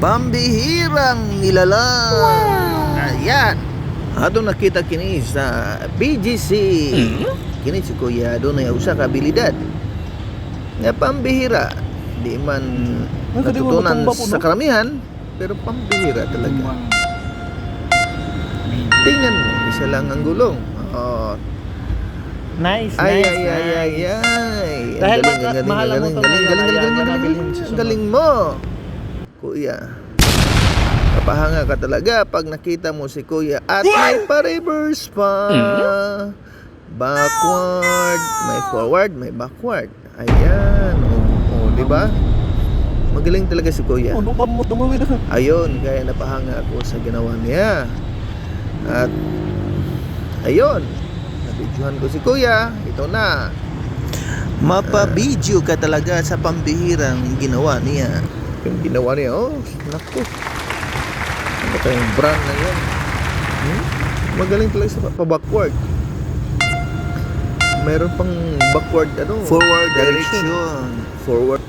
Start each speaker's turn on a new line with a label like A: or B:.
A: Pambihirang nilalang. Ayan. Ato nakita kini sa BGC. Kini si Kuya doon ay usa ka abilidad. Nga pambihira. Di man natutunan sa karamihan, pero pambihira talaga. Tingnan mo, isa lang ang gulong. Oh.
B: Nice,
A: Ay,
B: nice,
A: ay, ay, ay, ay.
B: Dahil
A: Ang
B: mahal mo to,
A: galing, galing mo. Kuya. Kapahanga ka talaga pag nakita mo si Kuya at may pa-reverse pa. Backward, may forward, may backward. Ayan. Oh, di ba? Magaling talaga si Kuya. Ayun, kaya napahanga ako sa ginawa niya. At ayun, nabidyohan ko si Kuya. Ito na. Mapabidyo ka talaga sa pambihirang ginawa niya. Yung ginawa niya, oh, naku. Ano tayong brand na yan? Magaling talaga sa pa-backward. Meron pang backward, forward direction. Forward.